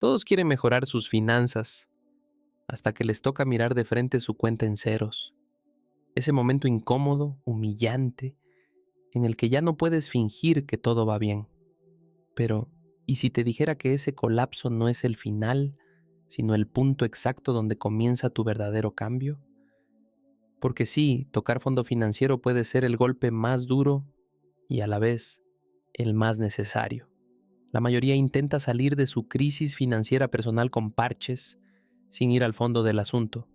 Todos quieren mejorar sus finanzas, hasta que les toca mirar de frente su cuenta en ceros. Ese momento incómodo, humillante, en el que ya no puedes fingir que todo va bien. Pero, ¿y si te dijera que ese colapso no es el final, sino el punto exacto donde comienza tu verdadero cambio? Porque sí, tocar fondo financiero puede ser el golpe más duro y a la vez el más necesario. La mayoría intenta salir de su crisis financiera personal con parches, sin ir al fondo del asunto.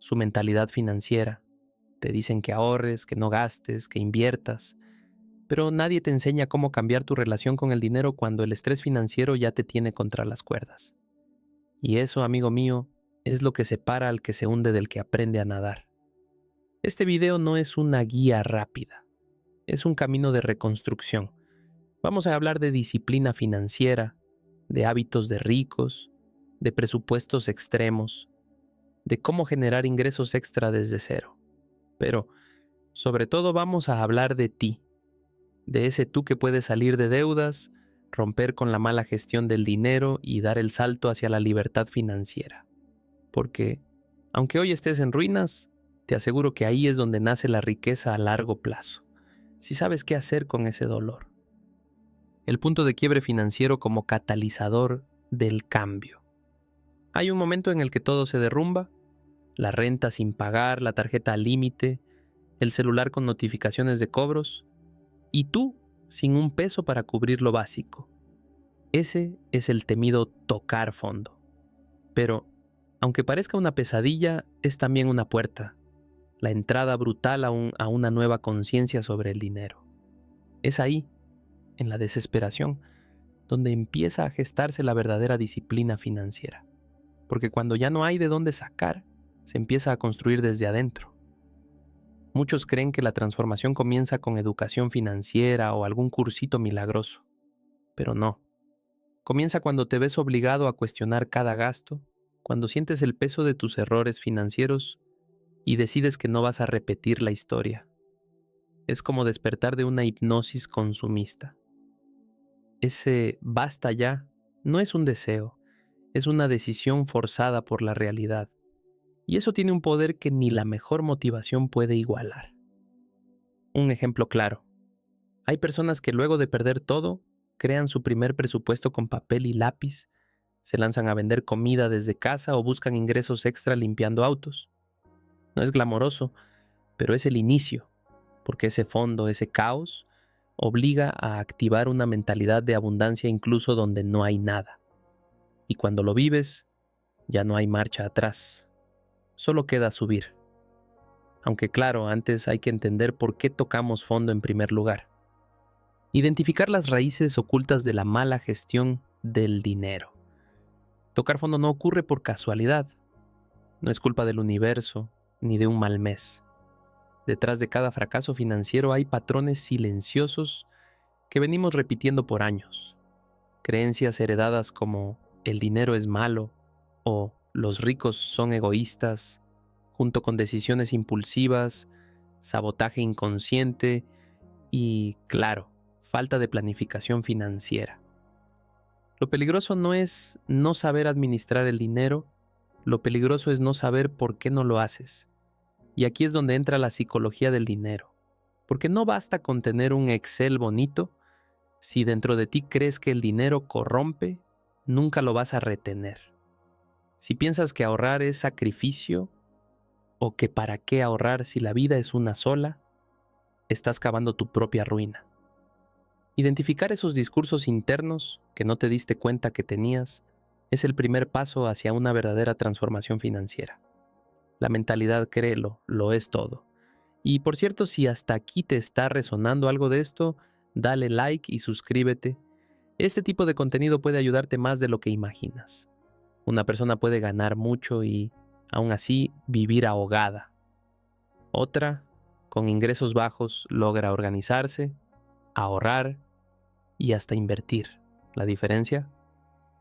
Su mentalidad financiera. Te dicen que ahorres, que no gastes, que inviertas, pero nadie te enseña cómo cambiar tu relación con el dinero cuando el estrés financiero ya te tiene contra las cuerdas. Y eso, amigo mío, es lo que separa al que se hunde del que aprende a nadar. Este video no es una guía rápida, es un camino de reconstrucción. Vamos a hablar de disciplina financiera, de hábitos de ricos, de presupuestos extremos, de cómo generar ingresos extra desde cero. Pero, sobre todo, vamos a hablar de ti, de ese tú que puede salir de deudas, romper con la mala gestión del dinero y dar el salto hacia la libertad financiera. Porque, aunque hoy estés en ruinas, te aseguro que ahí es donde nace la riqueza a largo plazo, si sabes qué hacer con ese dolor. El punto de quiebre financiero como catalizador del cambio. Hay un momento en el que todo se derrumba, la renta sin pagar, la tarjeta al límite, el celular con notificaciones de cobros, y tú sin un peso para cubrir lo básico. Ese es el temido tocar fondo. Pero, aunque parezca una pesadilla, es también una puerta, la entrada brutal a una nueva conciencia sobre el dinero. Es ahí, en la desesperación, donde empieza a gestarse la verdadera disciplina financiera. Porque cuando ya no hay de dónde sacar, se empieza a construir desde adentro. Muchos creen que la transformación comienza con educación financiera o algún cursito milagroso. Pero no. Comienza cuando te ves obligado a cuestionar cada gasto, cuando sientes el peso de tus errores financieros y decides que no vas a repetir la historia. Es como despertar de una hipnosis consumista. Ese basta ya no es un deseo, es una decisión forzada por la realidad. Y eso tiene un poder que ni la mejor motivación puede igualar. Un ejemplo claro. Hay personas que luego de perder todo, crean su primer presupuesto con papel y lápiz, se lanzan a vender comida desde casa o buscan ingresos extra limpiando autos. No es glamoroso, pero es el inicio, porque ese fondo, ese caos, obliga a activar una mentalidad de abundancia incluso donde no hay nada. Y cuando lo vives, ya no hay marcha atrás. Solo queda subir. Aunque claro, antes hay que entender por qué tocamos fondo en primer lugar. Identificar las raíces ocultas de la mala gestión del dinero. Tocar fondo no ocurre por casualidad. No es culpa del universo ni de un mal mes. Detrás de cada fracaso financiero hay patrones silenciosos que venimos repitiendo por años. Creencias heredadas como el dinero es malo o los ricos son egoístas, junto con decisiones impulsivas, sabotaje inconsciente y, claro, falta de planificación financiera. Lo peligroso no es no saber administrar el dinero, lo peligroso es no saber por qué no lo haces. Y aquí es donde entra la psicología del dinero. Porque no basta con tener un Excel bonito, si dentro de ti crees que el dinero corrompe, nunca lo vas a retener. Si piensas que ahorrar es sacrificio, o que para qué ahorrar si la vida es una sola, estás cavando tu propia ruina. Identificar esos discursos internos que no te diste cuenta que tenías es el primer paso hacia una verdadera transformación financiera. La mentalidad, créelo, lo es todo. Y por cierto, si hasta aquí te está resonando algo de esto, dale like y suscríbete. Este tipo de contenido puede ayudarte más de lo que imaginas. Una persona puede ganar mucho y, aún así, vivir ahogada. Otra, con ingresos bajos, logra organizarse, ahorrar y hasta invertir. ¿La diferencia?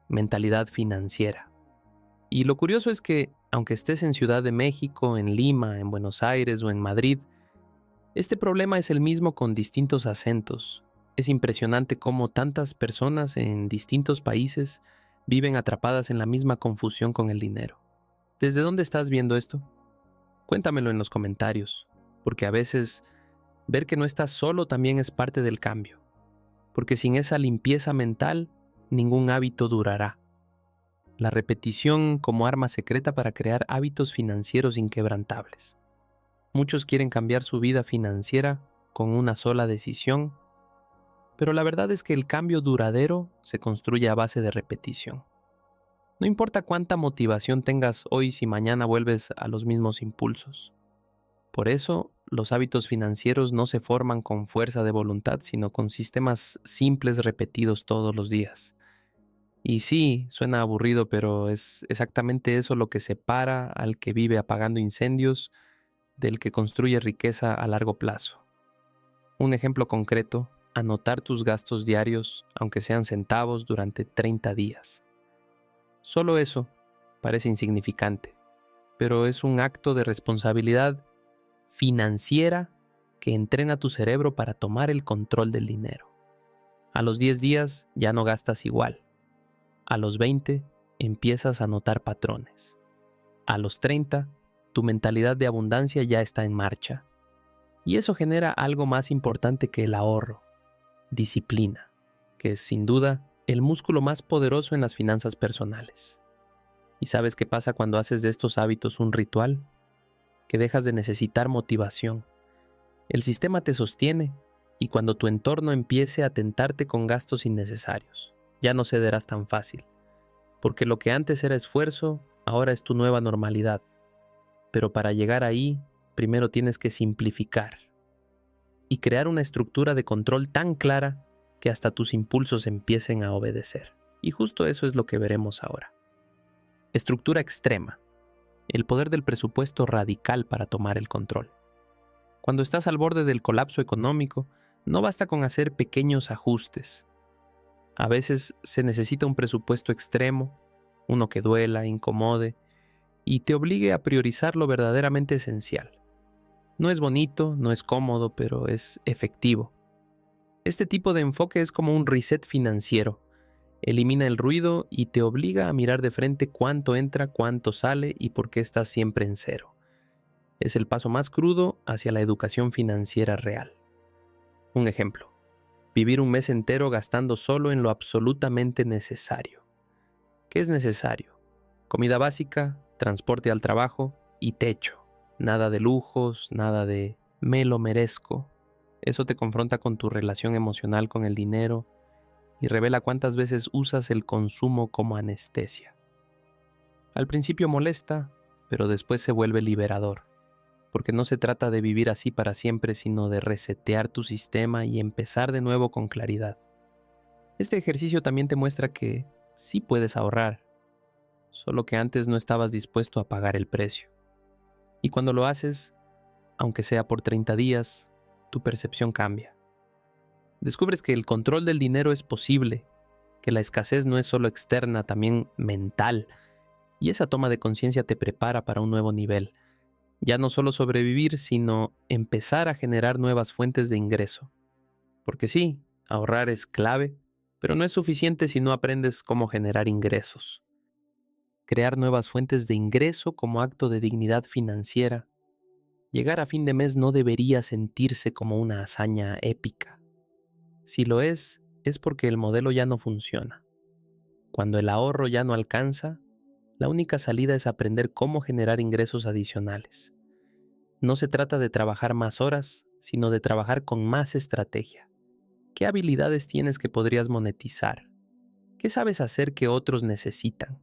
Mentalidad financiera. Y lo curioso es que, aunque estés en Ciudad de México, en Lima, en Buenos Aires o en Madrid, este problema es el mismo con distintos acentos. Es impresionante cómo tantas personas en distintos países viven atrapadas en la misma confusión con el dinero. ¿Desde dónde estás viendo esto? Cuéntamelo en los comentarios, porque a veces ver que no estás solo también es parte del cambio, porque sin esa limpieza mental, ningún hábito durará. La repetición como arma secreta para crear hábitos financieros inquebrantables. Muchos quieren cambiar su vida financiera con una sola decisión, pero la verdad es que el cambio duradero se construye a base de repetición. No importa cuánta motivación tengas hoy si mañana vuelves a los mismos impulsos. Por eso, los hábitos financieros no se forman con fuerza de voluntad, sino con sistemas simples repetidos todos los días. Y sí, suena aburrido, pero es exactamente eso lo que separa al que vive apagando incendios del que construye riqueza a largo plazo. Un ejemplo concreto: anotar tus gastos diarios, aunque sean centavos, durante 30 días. Solo eso parece insignificante, pero es un acto de responsabilidad financiera que entrena tu cerebro para tomar el control del dinero. A los 10 días ya no gastas igual. A los 20 empiezas a notar patrones. A los 30, tu mentalidad de abundancia ya está en marcha. Y eso genera algo más importante que el ahorro: disciplina, que es sin duda el músculo más poderoso en las finanzas personales. ¿Y sabes qué pasa cuando haces de estos hábitos un ritual? Que dejas de necesitar motivación. El sistema te sostiene, y cuando tu entorno empiece a tentarte con gastos innecesarios, ya no cederás tan fácil, porque lo que antes era esfuerzo, ahora es tu nueva normalidad. Pero para llegar ahí, primero tienes que simplificar y crear una estructura de control tan clara que hasta tus impulsos empiecen a obedecer. Y justo eso es lo que veremos ahora. Estructura extrema: el poder del presupuesto radical para tomar el control. Cuando estás al borde del colapso económico, no basta con hacer pequeños ajustes. A veces se necesita un presupuesto extremo, uno que duela, incomode y te obligue a priorizar lo verdaderamente esencial. No es bonito, no es cómodo, pero es efectivo. Este tipo de enfoque es como un reset financiero. Elimina el ruido y te obliga a mirar de frente cuánto entra, cuánto sale y por qué estás siempre en cero. Es el paso más crudo hacia la educación financiera real. Un ejemplo: vivir un mes entero gastando solo en lo absolutamente necesario. ¿Qué es necesario? Comida básica, transporte al trabajo y techo. Nada de lujos, nada de me lo merezco. Eso te confronta con tu relación emocional con el dinero y revela cuántas veces usas el consumo como anestesia. Al principio molesta, pero después se vuelve liberador, porque no se trata de vivir así para siempre, sino de resetear tu sistema y empezar de nuevo con claridad. Este ejercicio también te muestra que sí puedes ahorrar, solo que antes no estabas dispuesto a pagar el precio. Y cuando lo haces, aunque sea por 30 días, tu percepción cambia. Descubres que el control del dinero es posible, que la escasez no es solo externa, también mental, y esa toma de conciencia te prepara para un nuevo nivel. Ya no solo sobrevivir, sino empezar a generar nuevas fuentes de ingreso. Porque sí, ahorrar es clave, pero no es suficiente si no aprendes cómo generar ingresos. Crear nuevas fuentes de ingreso como acto de dignidad financiera. Llegar a fin de mes no debería sentirse como una hazaña épica. Si lo es porque el modelo ya no funciona. Cuando el ahorro ya no alcanza, la única salida es aprender cómo generar ingresos adicionales. No se trata de trabajar más horas, sino de trabajar con más estrategia. ¿Qué habilidades tienes que podrías monetizar? ¿Qué sabes hacer que otros necesitan?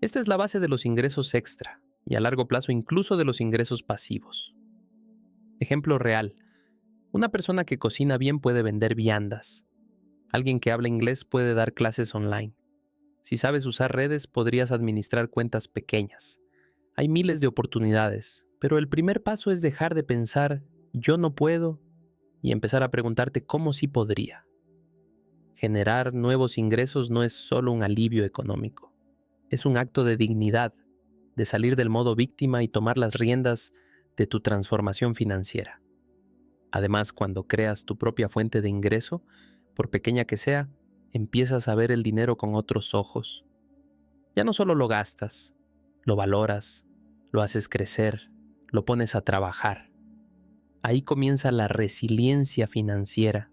Esta es la base de los ingresos extra y a largo plazo incluso de los ingresos pasivos. Ejemplo real: una persona que cocina bien puede vender viandas. Alguien que habla inglés puede dar clases online. Si sabes usar redes, podrías administrar cuentas pequeñas. Hay miles de oportunidades, pero el primer paso es dejar de pensar «yo no puedo» y empezar a preguntarte «cómo sí podría». Generar nuevos ingresos no es solo un alivio económico. Es un acto de dignidad, de salir del modo víctima y tomar las riendas de tu transformación financiera. Además, cuando creas tu propia fuente de ingreso, por pequeña que sea, empiezas a ver el dinero con otros ojos. Ya no solo lo gastas, lo valoras, lo haces crecer, lo pones a trabajar. Ahí comienza la resiliencia financiera,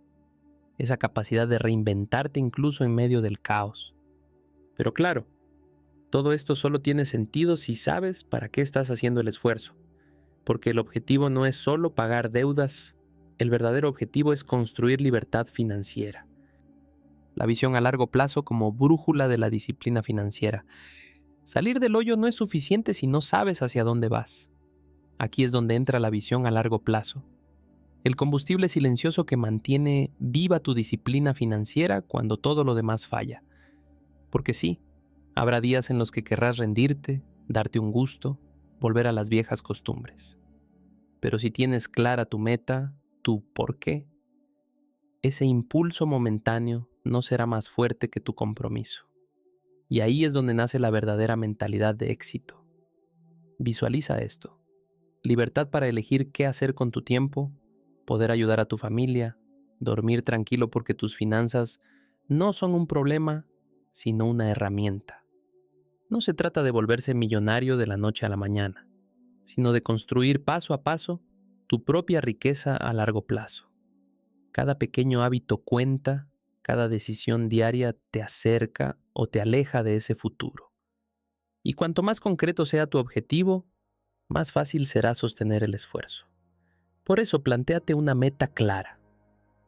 esa capacidad de reinventarte incluso en medio del caos. Pero claro, todo esto solo tiene sentido si sabes para qué estás haciendo el esfuerzo, porque el objetivo no es solo pagar deudas, el verdadero objetivo es construir libertad financiera. La visión a largo plazo como brújula de la disciplina financiera. Salir del hoyo no es suficiente si no sabes hacia dónde vas. Aquí es donde entra la visión a largo plazo, el combustible silencioso que mantiene viva tu disciplina financiera cuando todo lo demás falla. Porque sí, habrá días en los que querrás rendirte, darte un gusto, volver a las viejas costumbres. Pero si tienes clara tu meta, tu por qué, ese impulso momentáneo no será más fuerte que tu compromiso. Y ahí es donde nace la verdadera mentalidad de éxito. Visualiza esto. Libertad para elegir qué hacer con tu tiempo, poder ayudar a tu familia, dormir tranquilo porque tus finanzas no son un problema, sino una herramienta. No se trata de volverse millonario de la noche a la mañana, sino de construir paso a paso tu propia riqueza a largo plazo. Cada pequeño hábito cuenta, cada decisión diaria te acerca o te aleja de ese futuro. Y cuanto más concreto sea tu objetivo, más fácil será sostener el esfuerzo. Por eso, plantéate una meta clara.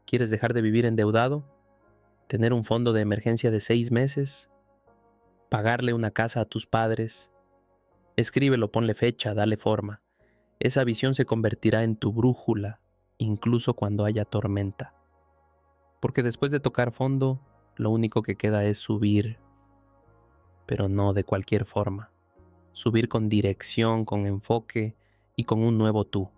¿Quieres dejar de vivir endeudado? ¿Tener un fondo de emergencia de 6 meses? ¿Pagarle una casa a tus padres? Escríbelo, ponle fecha, dale forma. Esa visión se convertirá en tu brújula, incluso cuando haya tormenta. Porque después de tocar fondo, lo único que queda es subir, pero no de cualquier forma. Subir con dirección, con enfoque y con un nuevo tú.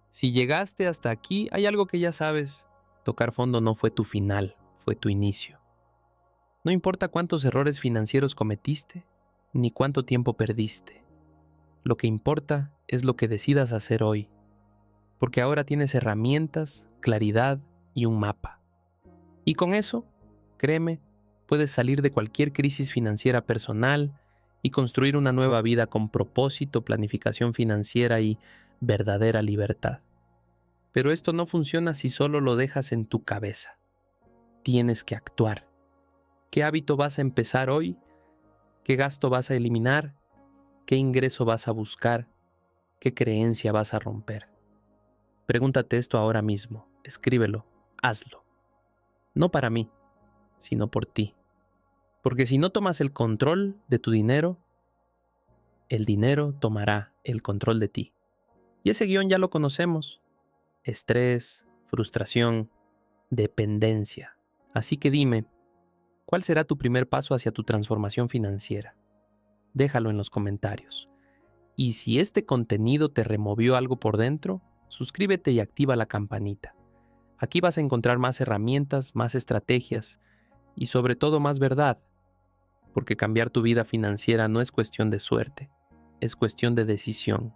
Si llegaste hasta aquí, hay algo que ya sabes. Tocar fondo no fue tu final, fue tu inicio. No importa cuántos errores financieros cometiste, ni cuánto tiempo perdiste. Lo que importa es lo que decidas hacer hoy, porque ahora tienes herramientas, claridad y un mapa. Y con eso, créeme, puedes salir de cualquier crisis financiera personal y construir una nueva vida con propósito, planificación financiera y verdadera libertad. Pero esto no funciona si solo lo dejas en tu cabeza. Tienes que actuar. ¿Qué hábito vas a empezar hoy? ¿Qué gasto vas a eliminar? ¿Qué ingreso vas a buscar? ¿Qué creencia vas a romper? Pregúntate esto ahora mismo. Escríbelo. Hazlo. No para mí, sino por ti. Porque si no tomas el control de tu dinero, el dinero tomará el control de ti. Y ese guión ya lo conocemos. Estrés, frustración, dependencia. Así que dime, ¿cuál será tu primer paso hacia tu transformación financiera? Déjalo en los comentarios. Y si este contenido te removió algo por dentro, suscríbete y activa la campanita. Aquí vas a encontrar más herramientas, más estrategias y sobre todo más verdad, porque cambiar tu vida financiera no es cuestión de suerte, es cuestión de decisión.